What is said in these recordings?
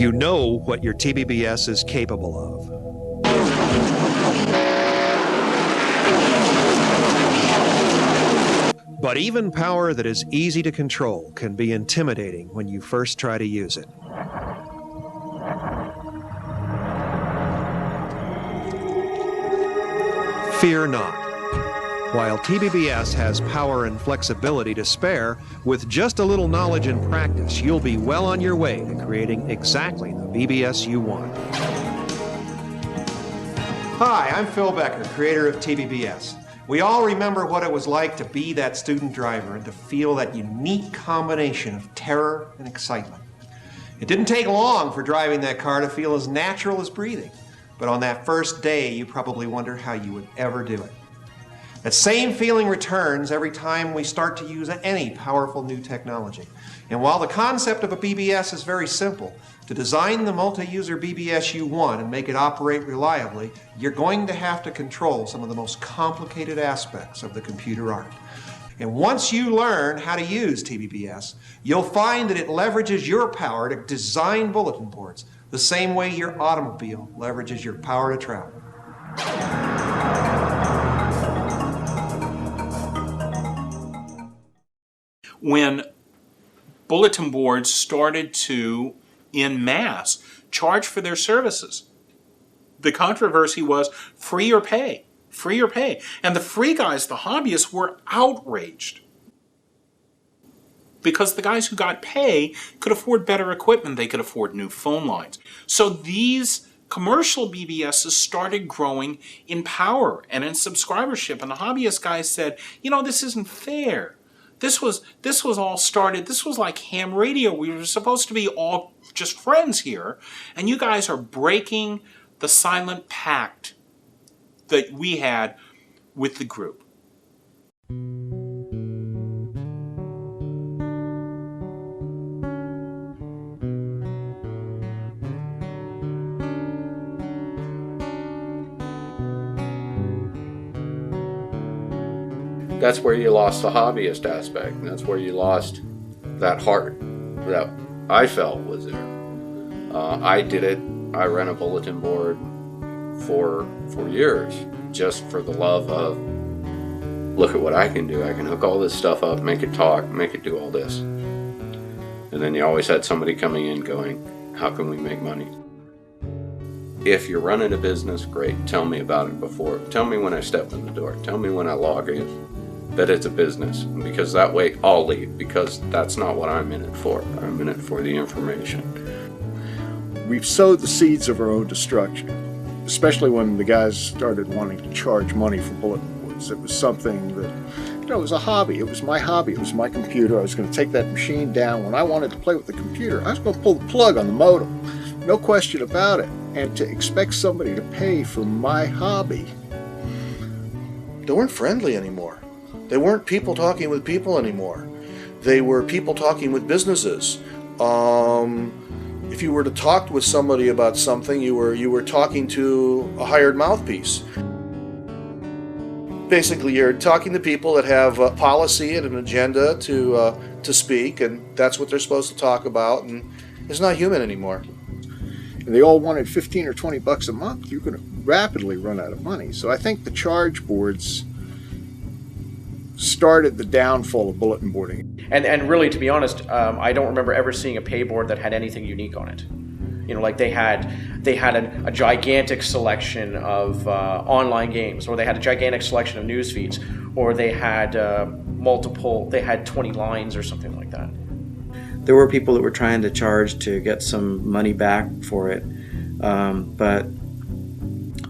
You know what your TBBS is capable of. But even power that is easy to control can be intimidating when you first try to use it. Fear not. While TBBS has power and flexibility to spare, with just a little knowledge and practice, you'll be well on your way to creating exactly the BBS you want. Hi, I'm Phil Becker, creator of TBBS. We all remember what it was like to be that student driver and to feel that unique combination of terror and excitement. It didn't take long for driving that car to feel as natural as breathing, but on that first day, you probably wonder how you would ever do it. That same feeling returns every time we start to use any powerful new technology. And while the concept of a BBS is very simple, to design the multi-user BBS you want and make it operate reliably, you're going to have to control some of the most complicated aspects of the computer art. And once you learn how to use TBBS, you'll find that it leverages your power to design bulletin boards, the same way your automobile leverages your power to travel. When bulletin boards started to, en masse, charge for their services, the controversy was free or pay, free or pay. And the free guys, the hobbyists, were outraged because the guys who got pay could afford better equipment. They could afford new phone lines. So these commercial BBSs started growing in power and in subscribership. And the hobbyist guys said, you know, this isn't fair. This was all started, this was like ham radio. We were supposed to be all just friends here. And you guys are breaking the silent pact that we had with the group. That's where you lost the hobbyist aspect. And that's where you lost that heart that I felt was there. I did it. I ran a bulletin board for years just for the love of, look at what I can do. I can hook all this stuff up, make it talk, make it do all this. And then you always had somebody coming in going, how can we make money? If you're running a business, great. Tell me about it before. Tell me when I step in the door. Tell me when I log in that it's a business, because that way I'll leave, because that's not what I'm in it for. I'm in it for the information. We've sowed the seeds of our own destruction, especially when the guys started wanting to charge money for bulletin boards. It was something that, you know, it was a hobby. It was my hobby. It was my computer. I was going to take that machine down. When I wanted to play with the computer, I was going to pull the plug on the modem. No question about it. And to expect somebody to pay for my hobby. They weren't friendly anymore. They weren't people talking with people anymore. They were people talking with businesses. If you were to talk with somebody about something, you were talking to a hired mouthpiece. Basically, you're talking to people that have a policy and an agenda to speak, and that's what they're supposed to talk about, and it's not human anymore. And they all wanted 15 or 20 bucks a month. You're going to rapidly run out of money. So I think the charge boards started the downfall of bulletin boarding. And really, to be honest, I don't remember ever seeing a pay board that had anything unique on it. You know, like they had a gigantic selection of online games, or they had a gigantic selection of news feeds, or they had they had 20 lines or something like that. There were people that were trying to charge to get some money back for it, but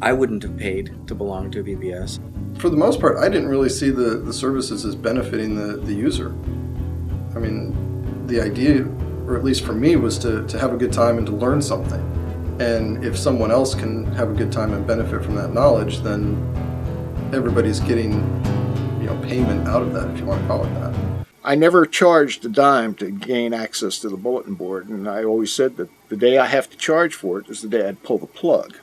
I wouldn't have paid to belong to a BBS. For the most part, I didn't really see the services as benefiting the user. I mean, the idea, or at least for me, was to have a good time and to learn something. And if someone else can have a good time and benefit from that knowledge, then everybody's getting, you know, payment out of that, if you want to call it that. I never charged a dime to gain access to the bulletin board, and I always said that the day I have to charge for it is the day I'd pull the plug.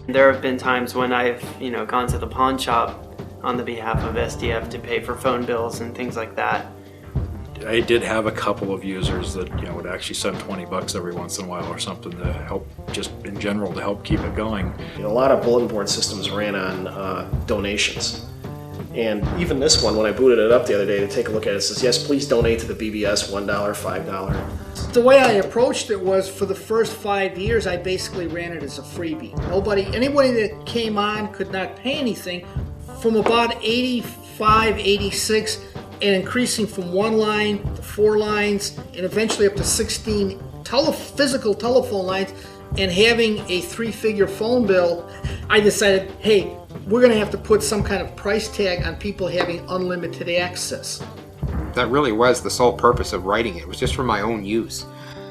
There have been times when I've, gone to the pawn shop on the behalf of SDF to pay for phone bills and things like that. I did have a couple of users that would actually send $20 every once in a while or something to help, just in general, to help keep it going. A lot of bulletin board systems ran on donations. And even this one, when I booted it up the other day to take a look at it, it says, yes, please donate to the BBS, $1, $5. The way I approached it was, for the first 5 years, I basically ran it as a freebie. Anybody that came on could not pay anything. From about 85, 86, and increasing from 1 line to 4 lines, and eventually up to 16 physical telephone lines, and having a 3-figure phone bill, I decided, hey, we're going to have to put some kind of price tag on people having unlimited access. That really was the sole purpose of writing it. It was just for my own use.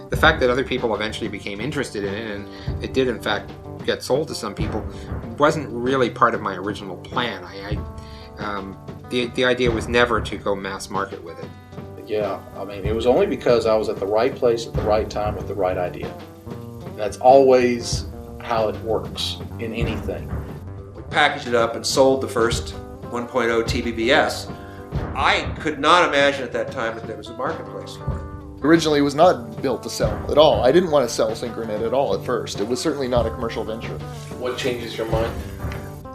The fact that other people eventually became interested in it, and it did in fact get sold to some people, wasn't really part of my original plan. The idea was never to go mass market with it. Yeah, I mean, it was only because I was at the right place at the right time with the right idea. That's always how it works in anything. We packaged it up and sold the first 1.0 TBBS. I could not imagine at that time that there was a marketplace for it. Originally, it was not built to sell at all. I didn't want to sell Synchronet at all at first. It was certainly not a commercial venture. What changes your mind?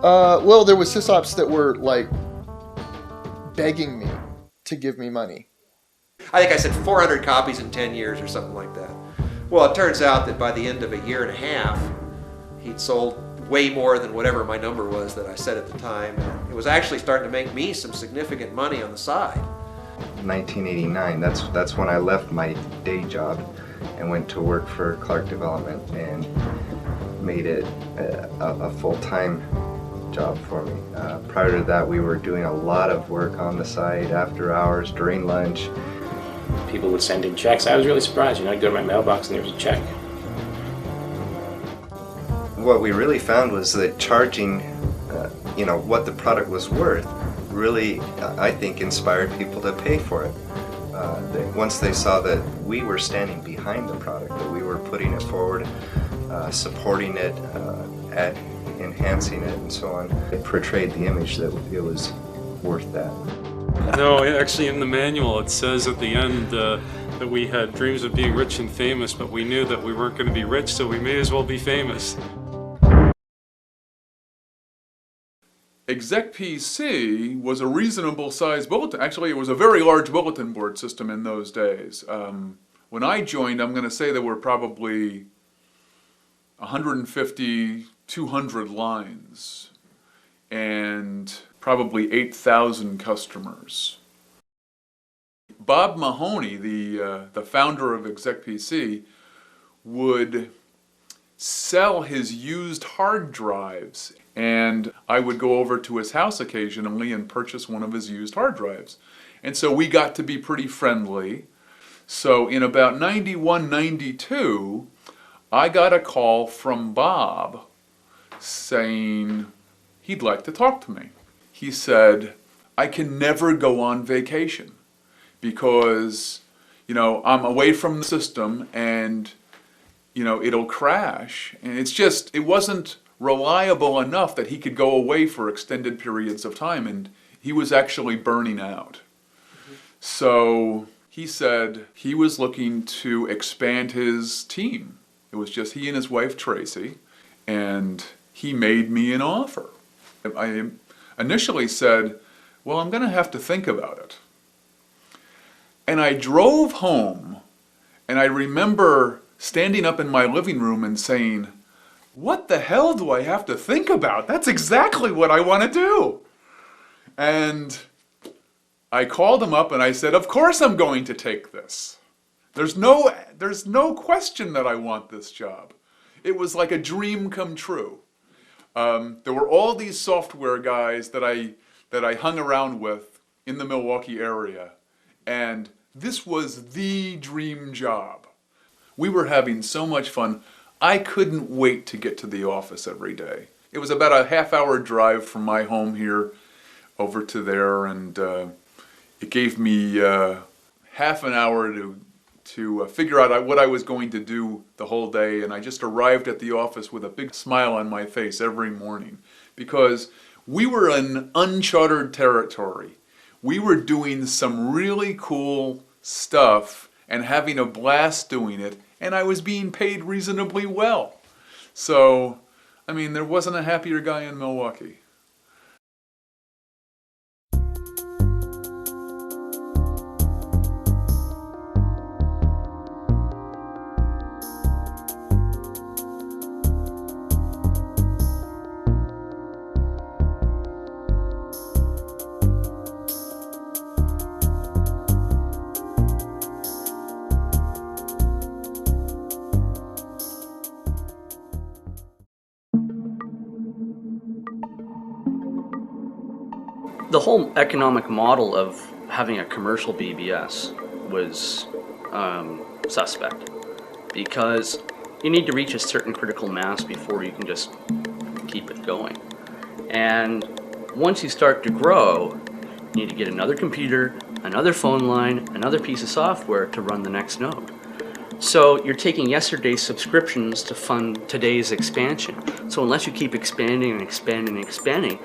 Well, there was sysops that were like begging me to give me money. I think I said 400 copies in 10 years or something like that. Well, it turns out that by the end of a year and a half, he'd sold way more than whatever my number was that I said at the time. And it was actually starting to make me some significant money on the side. 1989, that's when I left my day job and went to work for Clark Development and made it a full-time job for me. Prior to that, we were doing a lot of work on the side, after hours, during lunch. People would send in checks. I was really surprised. I'd go to my mailbox and there was a check. What we really found was that charging, what the product was worth, really, I think, inspired people to pay for it. Once they saw that we were standing behind the product, that we were putting it forward, supporting it, enhancing it, and so on, it portrayed the image that it was worth that. No, actually in the manual it says at the end that we had dreams of being rich and famous, but we knew that we weren't going to be rich, so we may as well be famous. ExecPC was a reasonable sized bulletin. Actually, it was a very large bulletin board system in those days. When I joined, I'm going to say there were probably 150, 200 lines and probably 8,000 customers. Bob Mahoney, the founder of ExecPC, would sell his used hard drives, and I would go over to his house occasionally and purchase one of his used hard drives. And so we got to be pretty friendly. So in about 91, 92, I got a call from Bob saying he'd like to talk to me. He said, I can never go on vacation because, I'm away from the system and, it'll crash. And it wasn't reliable enough that he could go away for extended periods of time, and he was actually burning out. So he said he was looking to expand his team. It was just he and his wife Tracy, and he made me an offer. I initially said, well, I'm going to have to think about it. And I drove home, and I remember standing up in my living room and saying, what the hell do I have to think about? That's exactly what I want to do. And I called him up and I said, of course I'm going to take this. There's no question that I want this job. It was like a dream come true. There were all these software guys that I hung around with in the Milwaukee area, and this was the dream job. We were having so much fun. I couldn't wait to get to the office every day. It was about a half-hour drive from my home here over to there, and it gave me half an hour to figure out what I was going to do the whole day, and I just arrived at the office with a big smile on my face every morning, because We were in uncharted territory. We were doing some really cool stuff and having a blast doing it, and I was being paid reasonably well. So, I mean, there wasn't a happier guy in Milwaukee. The whole economic model of having a commercial BBS was suspect, because you need to reach a certain critical mass before you can just keep it going. And once you start to grow, you need to get another computer, another phone line, another piece of software to run the next node. So you're taking yesterday's subscriptions to fund today's expansion. So unless you keep expanding and expanding and expanding,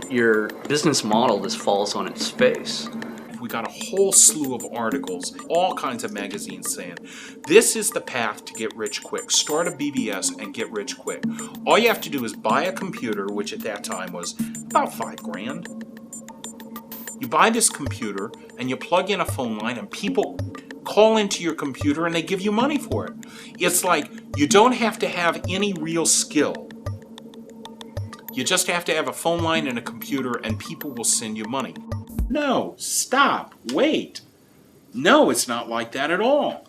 your business model just falls on its face. We got a whole slew of articles, all kinds of magazines saying, this is the path to get rich quick. Start a BBS and get rich quick. All you have to do is buy a computer, which at that time was about $5,000. You buy this computer and you plug in a phone line and people call into your computer and they give you money for it. It's like you don't have to have any real skill. You just have to have a phone line and a computer and people will send you money. No, stop, wait. No, it's not like that at all.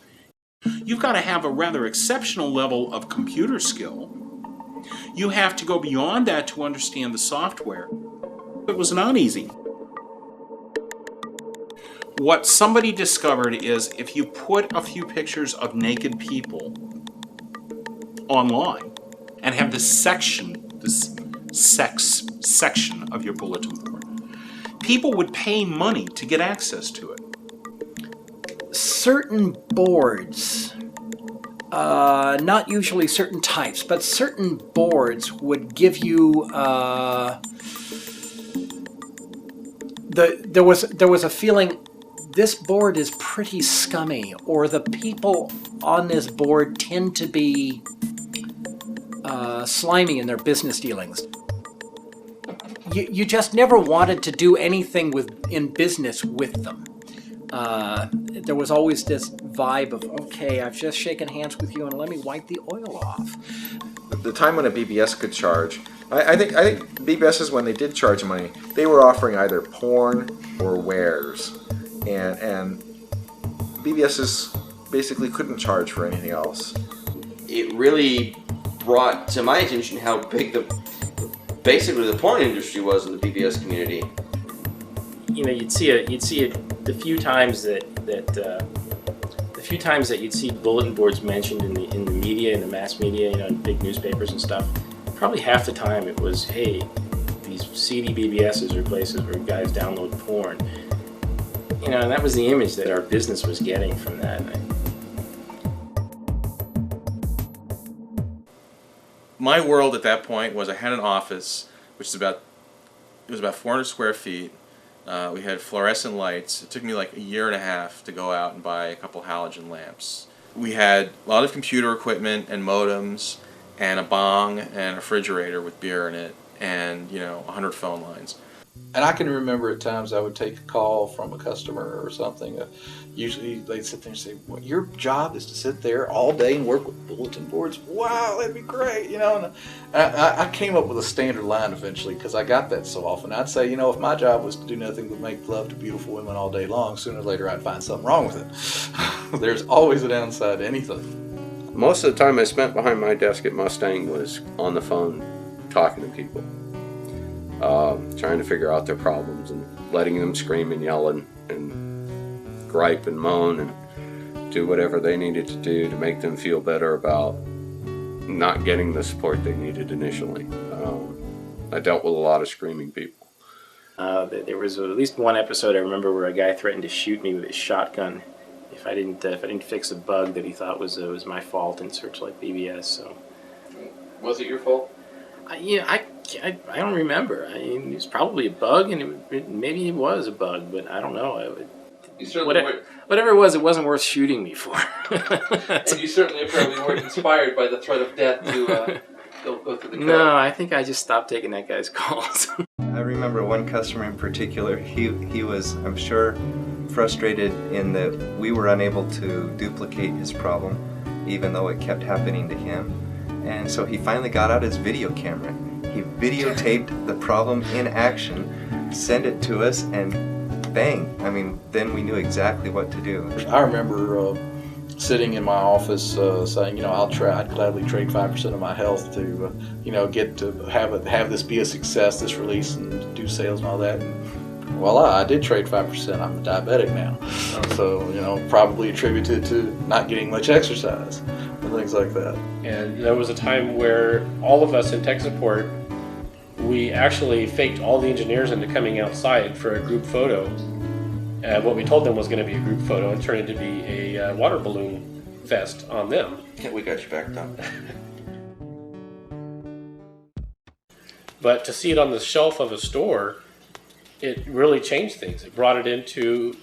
You've got to have a rather exceptional level of computer skill. You have to go beyond that to understand the software. It was not easy. What somebody discovered is if you put a few pictures of naked people online and have this sex section of your bulletin board, people would pay money to get access to it. Certain boards, not usually certain types, but certain boards would give you, there was a feeling this board is pretty scummy, or the people on this board tend to be slimy in their business dealings. You just never wanted to do anything in business with them. There was always this vibe of, okay, I've just shaken hands with you and let me wipe the oil off. The time when a BBS could charge, I think BBSes, when they did charge money, they were offering either porn or wares, and BBSes basically couldn't charge for anything else. It really brought to my attention how big basically the porn industry was in the BBS community. You know, you'd see it the few times that you'd see bulletin boards mentioned in the media, in the mass media, you know, in big newspapers and stuff. Probably half the time it was, hey, these seedy BBSs are places where guys download porn. You know, and that was the image that our business was getting from that. My world at that point was I had an office, which is about 400 square feet. We had fluorescent lights. It took me like a year and a half to go out and buy a couple halogen lamps. We had a lot of computer equipment and modems and a bong and a refrigerator with beer in it and, you know, 100 phone lines. And I can remember at times I would take a call from a customer or something. Usually they'd sit there and say, well, your job is to sit there all day and work with bulletin boards? Wow, that'd be great, you know. And I came up with a standard line eventually because I got that so often. I'd say, you know, if my job was to do nothing but make love to beautiful women all day long, sooner or later I'd find something wrong with it. There's always a downside to anything. Most of the time I spent behind my desk at Mustang was on the phone talking to people. Trying to figure out their problems and letting them scream and yell and gripe and moan and do whatever they needed to do to make them feel better about not getting the support they needed initially. I dealt with a lot of screaming people. There was at least one episode I remember where a guy threatened to shoot me with his shotgun if I didn't fix a bug that he thought was my fault in Searchlight BBS. So, was it your fault? I I don't remember. I mean, it was probably a bug, and maybe it was a bug, but I don't know. You certainly weren't. Whatever it was, it wasn't worth shooting me for. And you certainly probably weren't inspired by the threat of death to go through the code. No, I think I just stopped taking that guy's calls. I remember one customer in particular, he was, I'm sure, frustrated in that we were unable to duplicate his problem, even though it kept happening to him. And so he finally got out his video camera. He videotaped the problem in action, sent it to us, and bang, I mean, then we knew exactly what to do. I remember sitting in my office saying, I'd gladly trade 5% of my health to, get to have this be a success, this release, and do sales and all that. And voila, I did trade 5%. I'm a diabetic now. So, probably attributed to not getting much exercise and things like that. And there was a time where all of us in tech support, we actually faked all the engineers into coming outside for a group photo. What we told them was going to be a group photo and turned into be a water balloon fest on them. Yeah, we got you backed up. But to see it on the shelf of a store, it really changed things. It brought it into,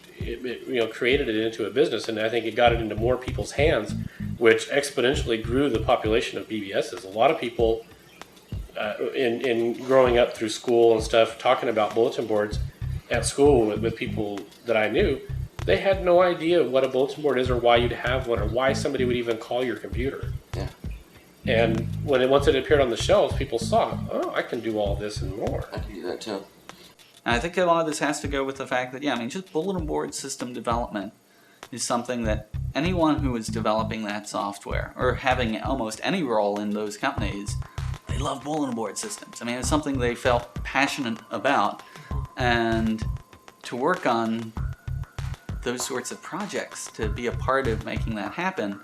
created it into a business, and I think it got it into more people's hands, which exponentially grew the population of BBSes. A lot of people in growing up through school and stuff, talking about bulletin boards at school with people that I knew, they had no idea what a bulletin board is or why you'd have one or why somebody would even call your computer. Yeah. And once it appeared on the shelves, people saw, oh, I can do all this and more. I can do that too. And I think a lot of this has to go with the fact that, just bulletin board system development is something that anyone who is developing that software or having almost any role in those companies, they love bulletin board systems. I mean, it's something they felt passionate about, and to work on those sorts of projects, to be a part of making that happen,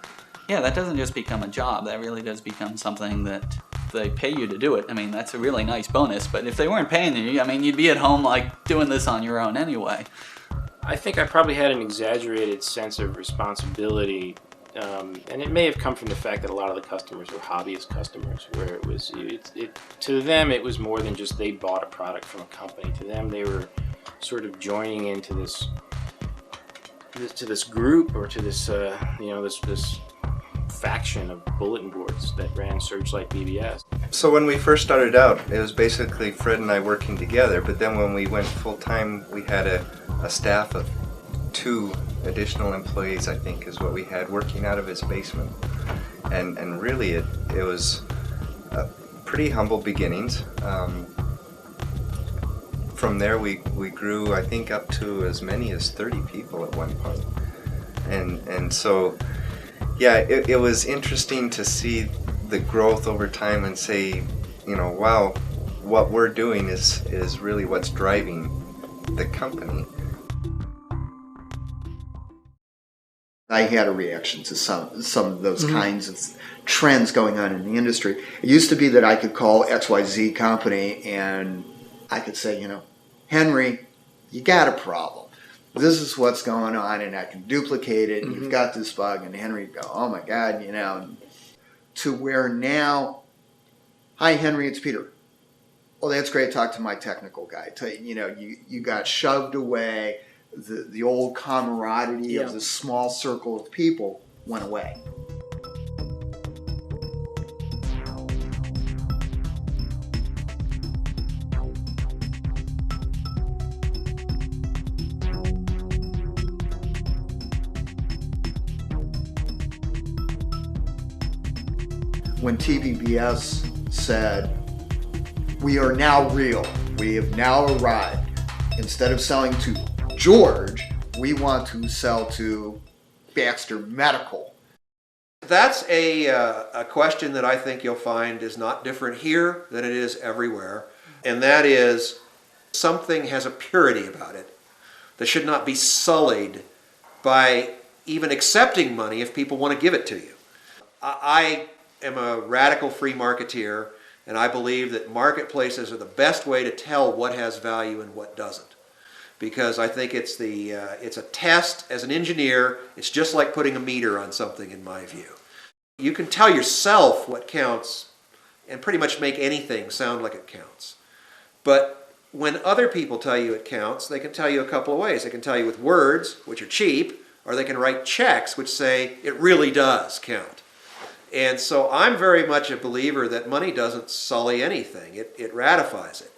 that doesn't just become a job. That really does become something that they pay you to do it. I mean, that's a really nice bonus, but if they weren't paying you, you'd be at home doing this on your own anyway. I think I probably had an exaggerated sense of responsibility, and it may have come from the fact that a lot of the customers were hobbyist customers, where it was, to them it was more than just they bought a product from a company. To them, they were sort of joining into this group, or to this this faction of bulletin boards that ran Searchlight BBS. So when we first started out, it was basically Fred and I working together, but then when we went full-time, we had a staff of 2 additional employees, I think, is what we had, working out of his basement. And really, it was pretty humble beginnings. From there, we grew, I think, up to as many as 30 people at one point. And so, it was interesting to see the growth over time and say, wow, what we're doing is really what's driving the company. I had a reaction to some of those kinds of trends going on in the industry. It used to be that I could call XYZ company and I could say, Henry, you got a problem. This is what's going on, and I can duplicate it, and you've got this bug, and Henry would go, oh my God, to where now, hi Henry, it's Peter. Well, that's great, talk to my technical guy. You got shoved away, the old camaraderie of this small circle of people went away. When TBBS said, we are now real, we have now arrived, instead of selling to George, we want to sell to Baxter Medical. That's a question that I think you'll find is not different here than it is everywhere, and that is something has a purity about it that should not be sullied by even accepting money if people want to give it to you. I am a radical free marketeer, and I believe that marketplaces are the best way to tell what has value and what doesn't. Because I think it's a test. As an engineer, it's just like putting a meter on something, in my view. You can tell yourself what counts and pretty much make anything sound like it counts. But when other people tell you it counts, they can tell you a couple of ways. They can tell you with words, which are cheap, or they can write checks which say it really does count. And so I'm very much a believer that money doesn't sully anything. It ratifies it.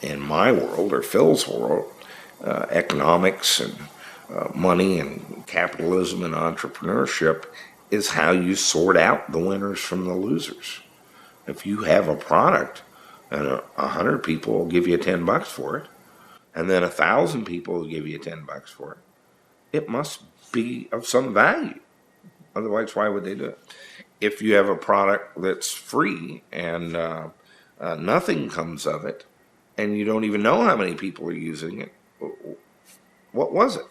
In my world, or Phil's world, economics and money and capitalism and entrepreneurship is how you sort out the winners from the losers. If you have a product and 100 people will give you $10 for it, and then 1,000 people will give you $10 for it, it must be of some value. Otherwise, why would they do it? If you have a product that's free and nothing comes of it, and you don't even know how many people are using it, what was it?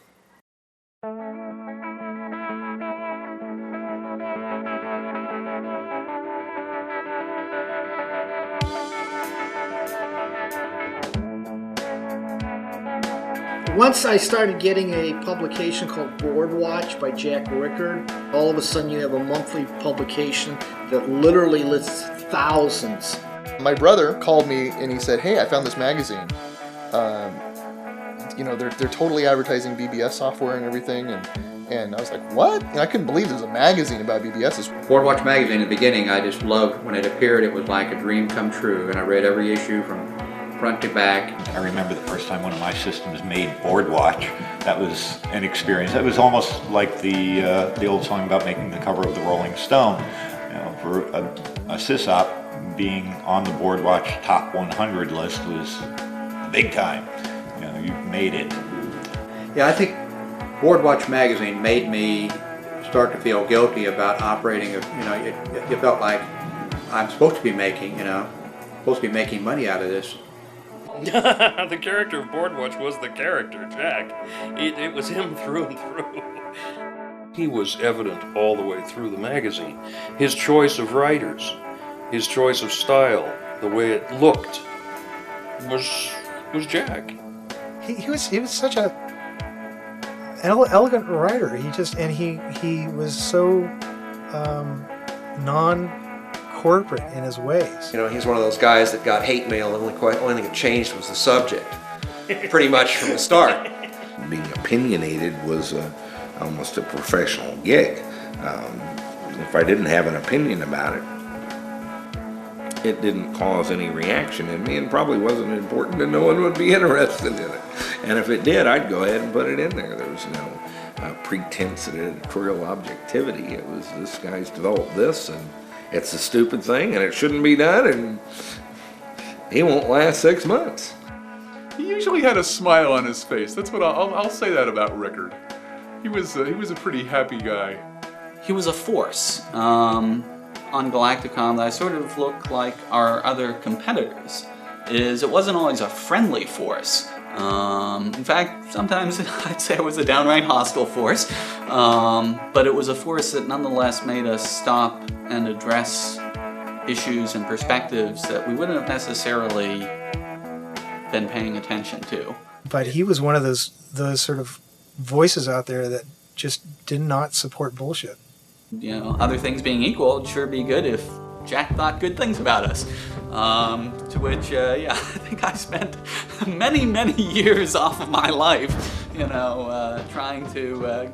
Once I started getting a publication called Board Watch by Jack Rickard, all of a sudden you have a monthly publication that literally lists thousands. My brother called me and he said, "Hey, I found this magazine. They're totally advertising BBS software and everything." And I was like, "What?" And I couldn't believe there's a magazine about BBSs. Board Watch magazine in the beginning, I just loved when it appeared. It was like a dream come true, and I read every issue from front to back. I remember the first time one of my systems made Board Watch. That was an experience. It was almost like the old song about making the cover of the Rolling Stone. For a sysop, being on the Board Watch top 100 list was big time. You made it. Yeah, I think Board Watch magazine made me start to feel guilty about operating. You felt like I'm supposed to be making money out of this. The character of Board Watch was the character, Jack. It was him through and through. He was evident all the way through the magazine. His choice of writers, his choice of style, the way it looked, was Jack. He was such a elegant writer. He was so non-corporate in his ways. He's one of those guys that got hate mail and the only thing that changed was the subject, pretty much from the start. Being opinionated was almost a professional gig. If I didn't have an opinion about it, it didn't cause any reaction in me and probably wasn't important and no one would be interested in it. And if it did, I'd go ahead and put it in there. There was no pretense at editorial objectivity. It was, this guy's developed this and it's a stupid thing and it shouldn't be done and he won't last 6 months. He usually had a smile on his face. That's what I'll say that about Rickard. He was a pretty happy guy. He was a force on Galacticom that I sort of looked like our other competitors. It wasn't always a friendly force. In fact, sometimes I'd say it was a downright hostile force, but it was a force that nonetheless made us stop and address issues and perspectives that we wouldn't have necessarily been paying attention to. But he was one of those sort of voices out there that just did not support bullshit. Other things being equal, it'd sure be good if Jack thought good things about us. To which, I think I spent many, many years off of my life, trying to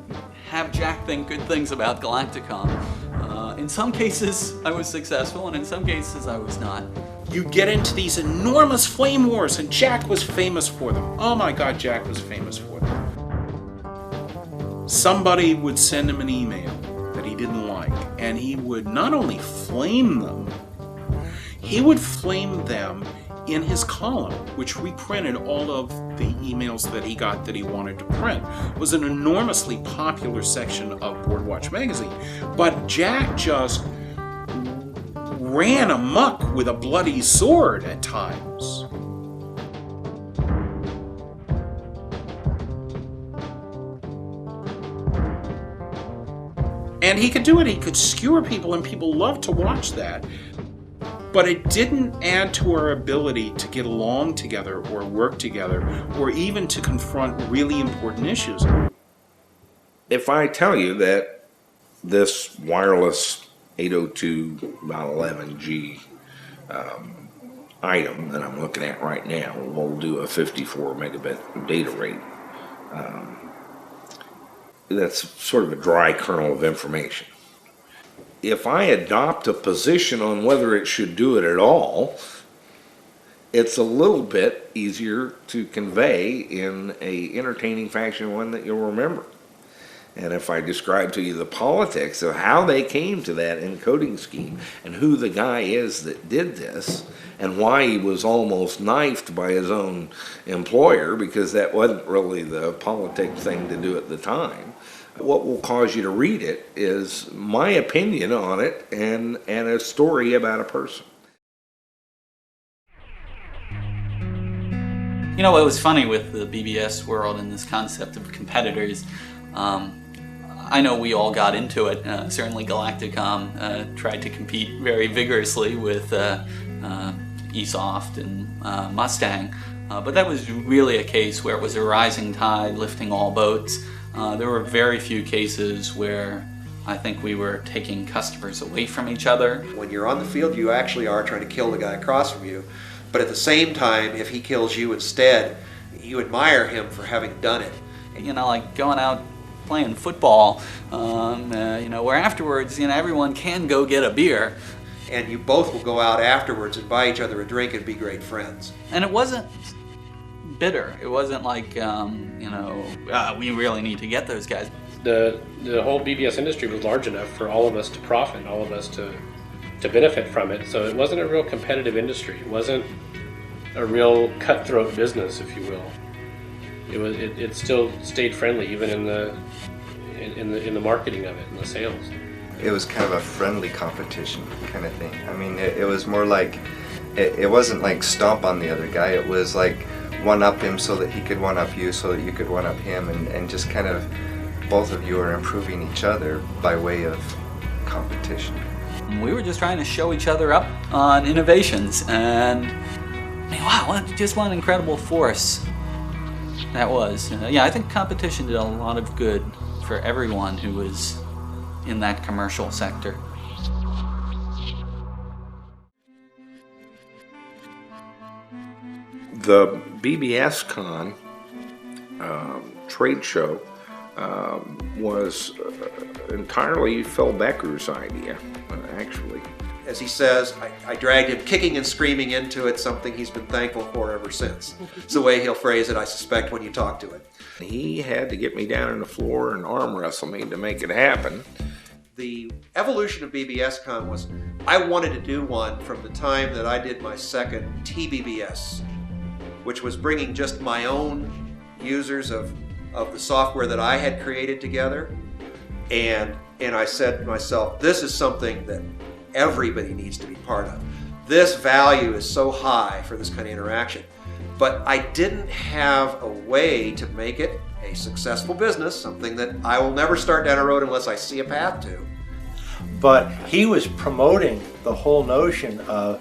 have Jack think good things about Galacticom. In some cases, I was successful, and in some cases, I was not. You get into these enormous flame wars, and Jack was famous for them. Oh my God, Jack was famous for them. Somebody would send him an email that he didn't like, and he would not only flame them, he would flame them in his column, which reprinted all of the emails that he got that he wanted to print. It was an enormously popular section of Board Watch magazine, but Jack just ran amok with a bloody sword at times. And he could do it, he could skewer people, and people loved to watch that. But it didn't add to our ability to get along together or work together or even to confront really important issues. If I tell you that this wireless 802.11g item that I'm looking at right now will do a 54 megabit data rate. That's sort of a dry kernel of information. If I adopt a position on whether it should do it at all, it's a little bit easier to convey in a entertaining fashion, one that you'll remember. And if I describe to you the politics of how they came to that encoding scheme and who the guy is that did this and why he was almost knifed by his own employer because that wasn't really the politic thing to do at the time, what will cause you to read it is my opinion on it and a story about a person. You know what was funny with the BBS world and this concept of competitors, I know we all got into it. Certainly Galacticom tried to compete very vigorously with eSoft and Mustang, but that was really a case where it was a rising tide lifting all boats. There were very few cases where I think we were taking customers away from each other. When you're on the field, you actually are trying to kill the guy across from you, but at the same time, if he kills you instead, you admire him for having done it. You know, like going out playing football, you know, where afterwards, you know, everyone can go get a beer. And you both will go out afterwards and buy each other a drink and be great friends. And it wasn't bitter. It wasn't like, you know, we really need to get those guys. The whole BBS industry was large enough for all of us to profit, all of us to benefit from it. So it wasn't a real competitive industry. It wasn't a real cutthroat business, if you will. It still stayed friendly, even in the marketing of it and the sales. It was kind of a friendly competition kind of thing. I mean, it was more like, it wasn't like stomp on the other guy. It was like one-up him so that he could one-up you, so that you could one-up him, and just kind of both of you are improving each other by way of competition. We were just trying to show each other up on innovations, and I mean, wow, just what an incredible force that was. Yeah, I think competition did a lot of good for everyone who was in that commercial sector. The BBS Con trade show was entirely Phil Becker's idea, actually. As he says, I dragged him kicking and screaming into it, something he's been thankful for ever since. It's the way he'll phrase it, I suspect, when you talk to him. He had to get me down on the floor and arm wrestle me to make it happen. The evolution of BBS Con was, I wanted to do one from the time that I did my second TBBS, which was bringing just my own users of the software that I had created together. And I said to myself, this is something that everybody needs to be part of. This value is so high for this kind of interaction. But I didn't have a way to make it a successful business, something that I will never start down a road unless I see a path to. But he was promoting the whole notion of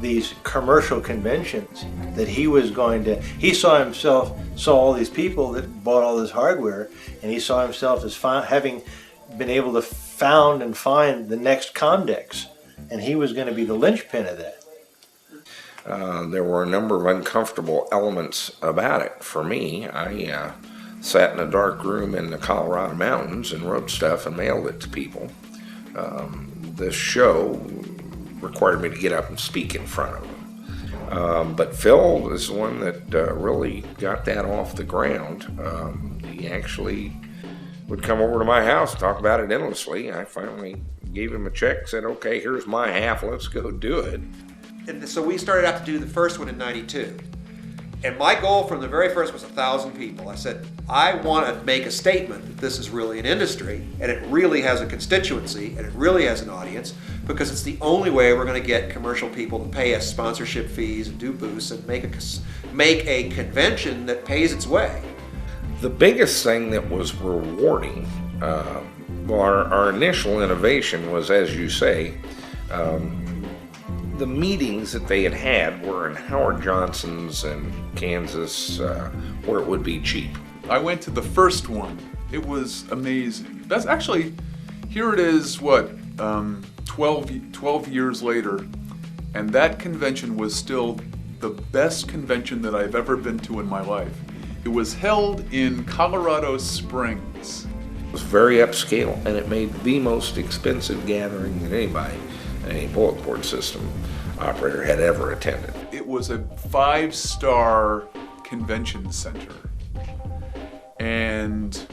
these commercial conventions, that he was going to, he saw all these people that bought all this hardware, and he saw himself as having been able to found and find the next Comdex, and he was going to be the linchpin of that. There were a number of uncomfortable elements about it. For me, I sat in a dark room in the Colorado mountains and wrote stuff and mailed it to people. This show required me to get up and speak in front of them. But Phil was the one that really got that off the ground. He actually would come over to my house, talk about it endlessly. I finally gave him a check, said, okay, here's my half, let's go do it. And so we started out to do the first one in '92. And my goal from the very first was 1,000 people. I said, I want to make a statement that this is really an industry, and it really has a constituency, and it really has an audience, because it's the only way we're going to get commercial people to pay us sponsorship fees and do booths and make a convention that pays its way. The biggest thing that was rewarding, our initial innovation was, as you say, the meetings that they had were in Howard Johnson's in Kansas, where it would be cheap. I went to the first one. It was amazing. That's actually, here it is, what, 12 years later, And that convention was still the best convention that I've ever been to in my life. It was held in Colorado Springs. It was very upscale, and it made the most expensive gathering that any bulletin board system operator had ever attended. It was a 5-star convention center. And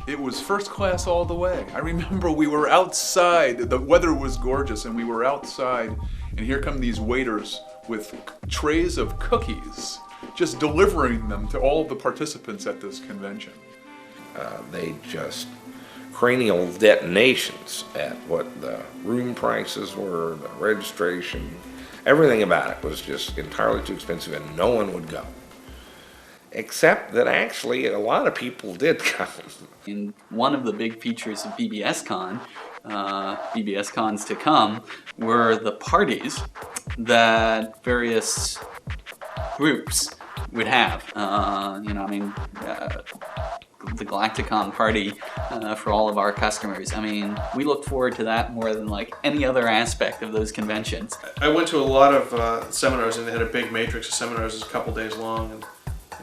it was first class all the way. I remember we were outside, the weather was gorgeous, and we were outside, and here come these waiters with trays of cookies, just delivering them to all the participants at this convention. They just cranial detonations at what the room prices were, the registration, everything about it was just entirely too expensive, and no one would go. Except that actually a lot of people did come. And one of the big features of BBS Con, BBS Cons to come, were the parties that various groups would have. The Galacticon party for all of our customers. I mean, we look forward to that more than like any other aspect of those conventions. I went to a lot of seminars, and they had a big matrix of seminars. It was a couple days long,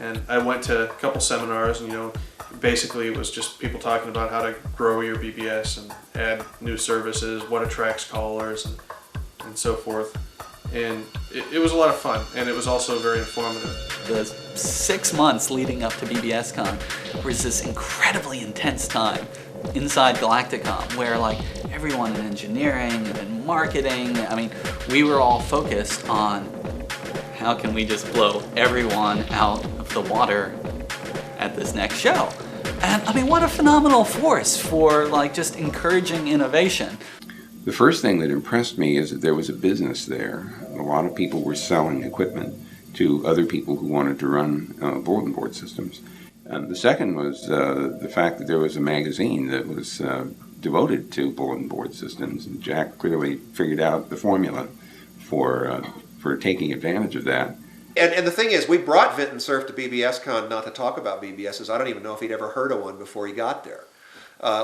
and I went to a couple seminars, and basically it was just people talking about how to grow your BBS and add new services, what attracts callers, and so forth. And it was a lot of fun, and it was also very informative. The 6 months leading up to BBS Con was this incredibly intense time inside Galacticon, where like everyone in engineering and in marketing, I mean, we were all focused on how can we just blow everyone out of the water at this next show. And I mean, what a phenomenal force for like just encouraging innovation. The first thing that impressed me is that there was a business there. A lot of people were selling equipment to other people who wanted to run bulletin board systems. And the second was the fact that there was a magazine that was devoted to bulletin board systems. And Jack clearly figured out the formula for taking advantage of that. And the thing is, we brought Vint and Cerf to BBS Con not to talk about BBSs. I don't even know if he'd ever heard of one before he got there.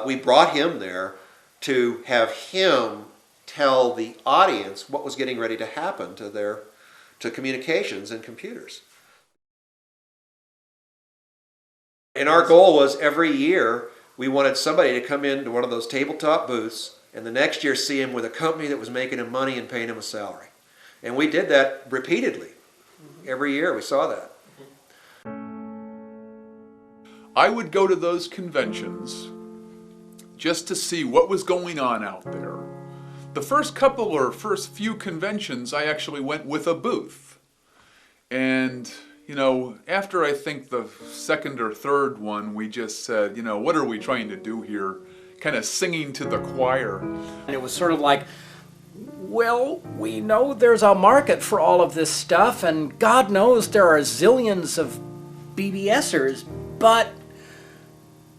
We brought him there to have him tell the audience what was getting ready to happen to communications and computers. And our goal was every year we wanted somebody to come into one of those tabletop booths, and the next year see him with a company that was making him money and paying him a salary. And we did that repeatedly. Every year we saw that. I would go to those conventions just to see what was going on out there. The first few conventions, I actually went with a booth. And, after I think the second or third one, we just said, what are we trying to do here? Kind of singing to the choir. And it was sort of like, well, we know there's a market for all of this stuff, and God knows there are zillions of BBSers, but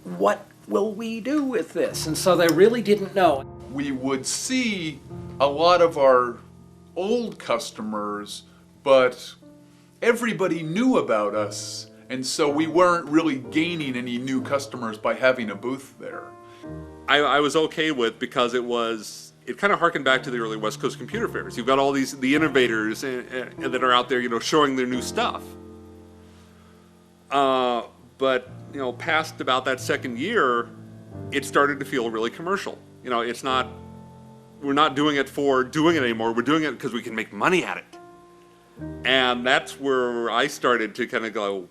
what will we do with this? And so they really didn't know. We would see a lot of our old customers, but everybody knew about us, and so we weren't really gaining any new customers by having a booth there. I was okay with, because it kind of harkened back to the early West Coast computer fairs. You've got all the innovators and that are out there, showing their new stuff. But past about that second year, it started to feel really commercial. We're not doing it for doing it anymore. We're doing it because we can make money at it. And that's where I started to kind of go,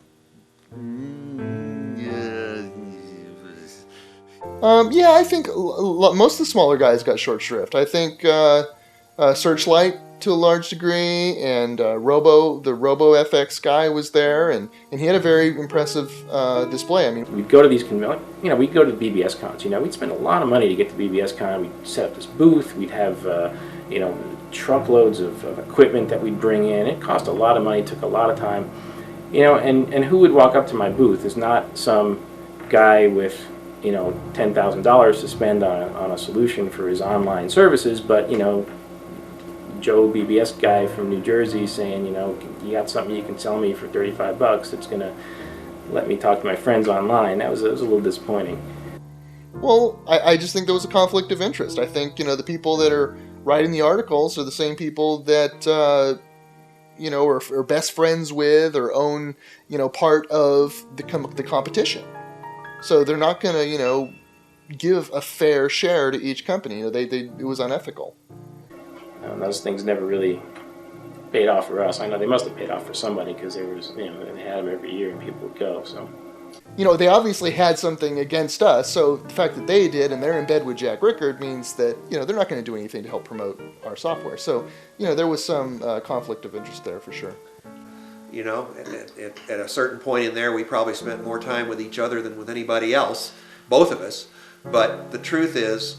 yeah, I think most of the smaller guys got short shrift. I think Searchlight to a large degree, and the Robo FX guy was there, and he had a very impressive display. I mean, we'd go to these we'd go to BBS cons. We'd spend a lot of money to get to BBS Con. We'd set up this booth. We'd have truckloads of equipment that we'd bring in. It cost a lot of money. Took a lot of time. And who would walk up to my booth is not some guy with $10,000 to spend on a solution for his online services, but Joe BBS guy from New Jersey saying, you got something you can sell me for $35 that's going to let me talk to my friends online. That was a little disappointing. Well, I just think there was a conflict of interest. I think, the people that are writing the articles are the same people that are best friends with or own part of the competition. So they're not going to give a fair share to each company. It was unethical. Those things never really paid off for us. I know they must have paid off for somebody because they had them every year and people would go. So. They obviously had something against us, so the fact that they did and they're in bed with Jack Rickard means that, they're not going to do anything to help promote our software. So, there was some conflict of interest there for sure. At a certain point in there, we probably spent more time with each other than with anybody else, both of us. But the truth is,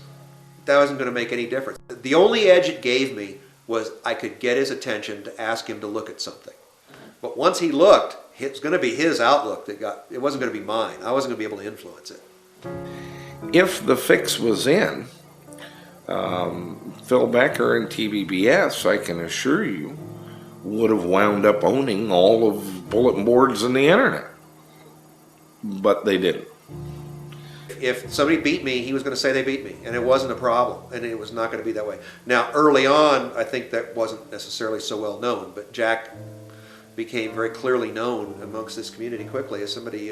that wasn't going to make any difference. The only edge it gave me was I could get his attention to ask him to look at something. But once he looked, it was going to be his outlook it wasn't going to be mine. I wasn't going to be able to influence it. If the fix was in, Phil Becker and TBBS, I can assure you, would have wound up owning all of bulletin boards and the internet. But they didn't. If somebody beat me, he was going to say they beat me, and it wasn't a problem, and it was not going to be that way. Now, early on, I think that wasn't necessarily so well known, but Jack became very clearly known amongst this community quickly as somebody,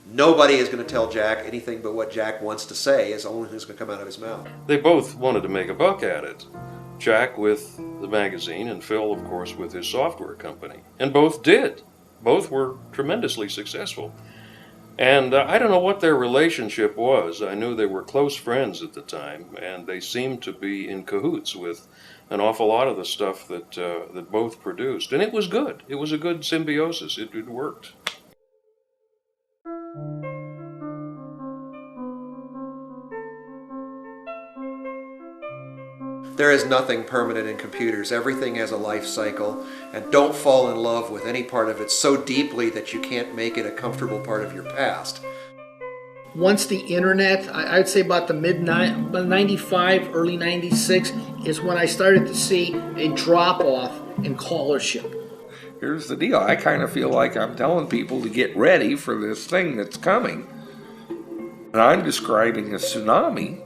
nobody is going to tell Jack anything but what Jack wants to say is the only thing that's going to come out of his mouth. They both wanted to make a buck at it. Jack with the magazine and Phil, of course, with his software company. And both did. Both were tremendously successful. And I don't know what their relationship was. I knew they were close friends at the time, and they seemed to be in cahoots with an awful lot of the stuff that both produced. And it was good. It was a good symbiosis. It worked. There is nothing permanent in computers. Everything has a life cycle, and don't fall in love with any part of it so deeply that you can't make it a comfortable part of your past. Once the internet, I would say about the mid-95, early 96, is when I started to see a drop-off in callership. Here's the deal. I kind of feel like I'm telling people to get ready for this thing that's coming. And I'm describing a tsunami.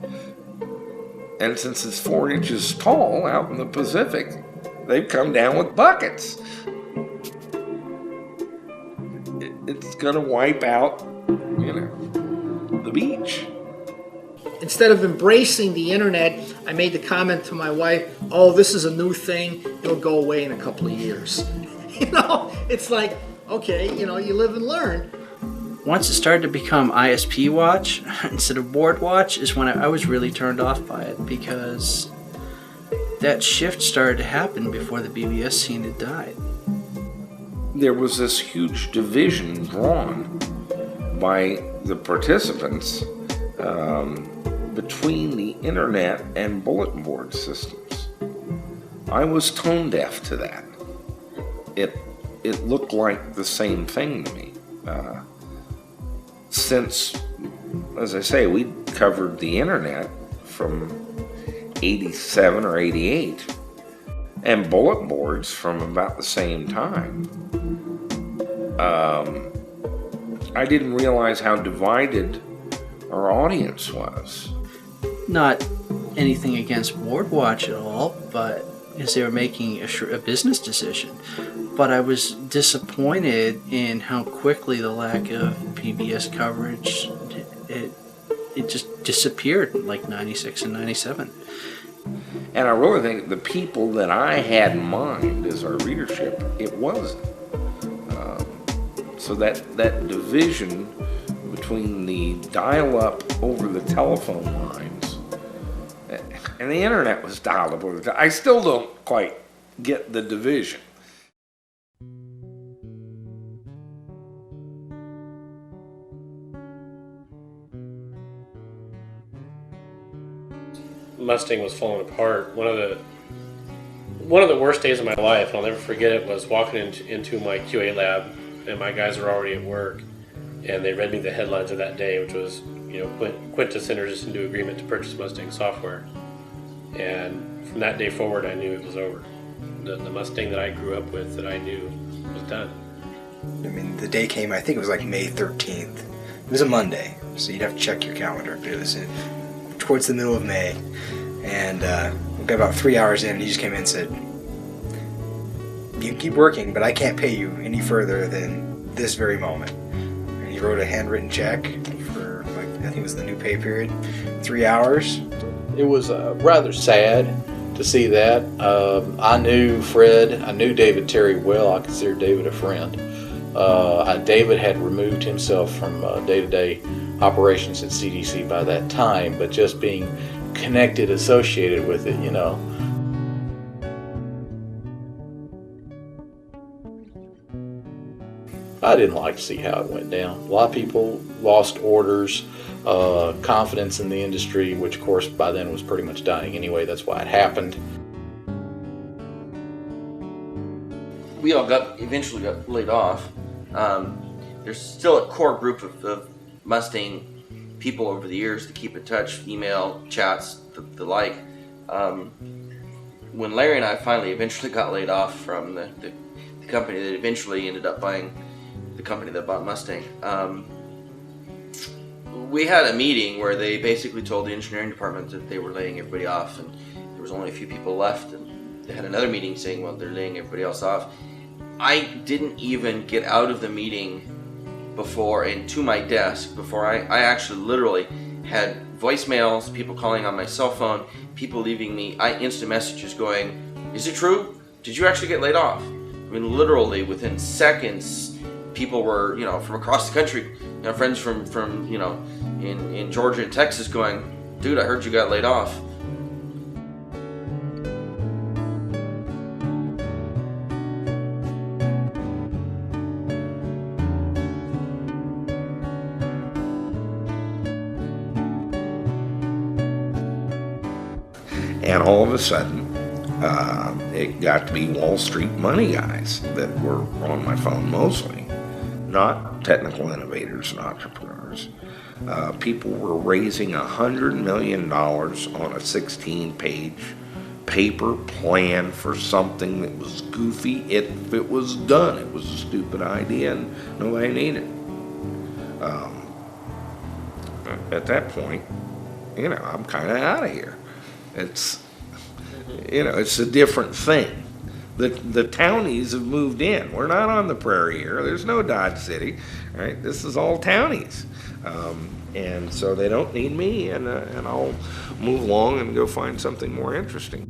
And since it's 4 inches tall out in the Pacific, they've come down with buckets. It's going to wipe out, the beach. Instead of embracing the internet, I made the comment to my wife, oh, this is a new thing. It'll go away in a couple of years. It's like, okay, you live and learn. Once it started to become ISP watch instead of board watch is when I was really turned off by it, because that shift started to happen before the BBS scene had died. There was this huge division drawn by the participants between the internet and bulletin board systems. I was tone deaf to that. It looked like the same thing to me. Since, as I say, we covered the internet from 87 or 88, and bulletin boards from about the same time, I didn't realize how divided our audience was. Not anything against board watch at all, but as they were making a business decision. But I was disappointed in how quickly the lack of BBS coverage, it just disappeared in like 96 and 97. And I really think the people that I had in mind as our readership, it wasn't. So that division between the dial-up over the telephone lines and the internet was dialed up over the I still don't quite get the division. Mustang was falling apart. One of the worst days of my life, and I'll never forget it, was walking into my QA lab, and my guys were already at work, and they read me the headlines of that day, which was, Quintus enters into agreement to purchase Mustang software. And from that day forward, I knew it was over. The Mustang that I grew up with, that I knew, was done. I mean, the day came, I think it was like May 13th. It was a Monday, so you'd have to check your calendar. But it was towards the middle of May. And We got about 3 hours in, and he just came in and said, "You can keep working, but I can't pay you any further than this very moment." And he wrote a handwritten check for, like, I think it was the new pay period, 3 hours. It was rather sad to see that. I knew Fred, I knew David Terry well. I consider David a friend. David had removed himself from day-to-day operations at CDC by that time, but just being connected, associated with it, you know. I didn't like to see how it went down. A lot of people lost orders, confidence in the industry, which of course by then was pretty much dying anyway. That's why it happened. We all eventually got laid off. There's still a core group of Mustang people over the years to keep in touch, email, chats, the like. When Larry and I eventually got laid off from the company that eventually ended up buying the company that bought Mustang, we had a meeting where they basically told the engineering department that they were laying everybody off, and there was only a few people left, and they had another meeting saying, well, they're laying everybody else off. I didn't even get out of the meeting and to my desk before I actually literally had voicemails, people calling on my cell phone, people leaving me instant messages going, "Is it true? Did you actually get laid off?" I mean, literally within seconds, people were, from across the country, friends from in Georgia and Texas going, "Dude, I heard you got laid off." And all of a sudden, it got to be Wall Street money guys that were on my phone mostly, not technical innovators and entrepreneurs. People were raising $100 million on a 16-page paper plan for something that was goofy. If it was done, it was a stupid idea and nobody needed it. At that point, I'm kind of out of here. It's a different thing. The townies have moved in. We're not on the prairie here. There's no Dodge City, right? This is all townies. And so they don't need me, and I'll move along and go find something more interesting.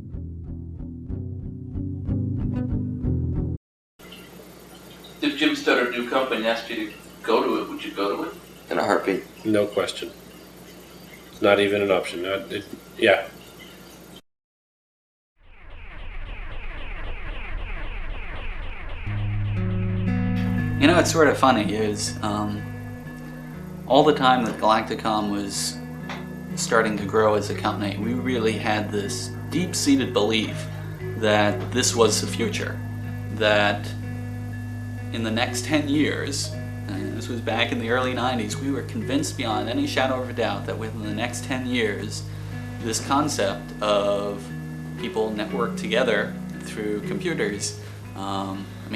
If Jim started a new company and asked you to go to it, would you go to it? In a heartbeat. No question. It's not even an option. Yeah. It's sort of funny is all the time that Galacticom was starting to grow as a company, we really had this deep-seated belief that this was the future, that in the next 10 years, and this was back in the early 90s, we were convinced beyond any shadow of a doubt that within the next 10 years, this concept of people networked together through computers,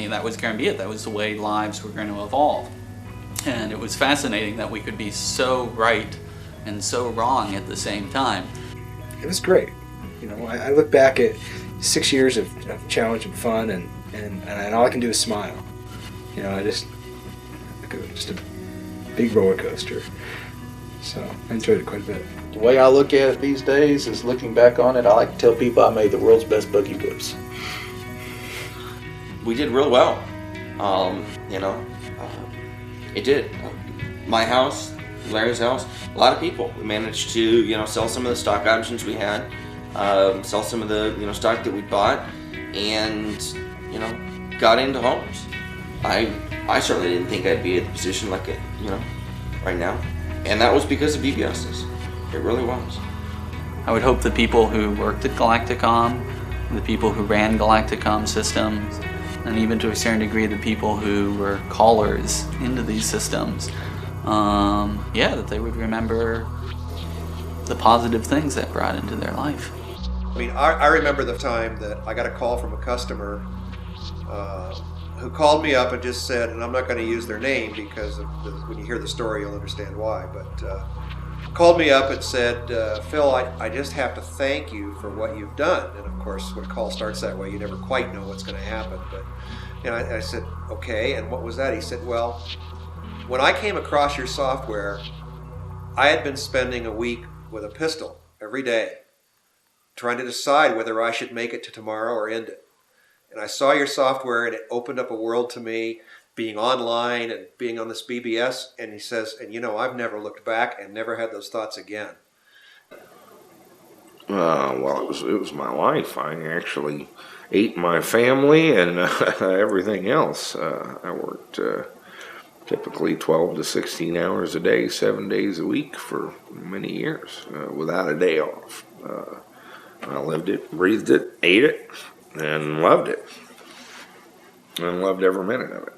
that was going to be it. That was the way lives were going to evolve. And it was fascinating that we could be so right and so wrong at the same time. It was great. I look back at 6 years of challenge and fun, and all I can do is smile. Just a big roller coaster. So I enjoyed it quite a bit. The way I look at it these days is, looking back on it, I like to tell people I made the world's best buggy whips. We did real well. It did. My house, Larry's house, a lot of people. We managed to, sell some of the stock options we had, sell some of the, stock that we bought, and, got into homes. I certainly didn't think I'd be in a position like it, right now. And that was because of BBSes. It really was. I would hope the people who worked at Galacticom, the people who ran Galacticom systems, and even to a certain degree the people who were callers into these systems, that they would remember the positive things that brought into their life. I remember the time that I got a call from a customer who called me up and just said, and I'm not going to use their name because when you hear the story you'll understand why, but called me up and said, Phil, I just have to thank you for what you've done. And of course, when a call starts that way, you never quite know what's going to happen. But I said, okay, and what was that? He said, well, when I came across your software, I had been spending a week with a pistol every day, trying to decide whether I should make it to tomorrow or end it. And I saw your software, and it opened up a world to me, being online and being on this BBS. And he says, and I've never looked back and never had those thoughts again. Well, it was my life. I actually ate my family and everything else. I worked typically 12 to 16 hours a day, 7 days a week for many years, without a day off. I lived it, breathed it, ate it, and loved it. And loved every minute of it.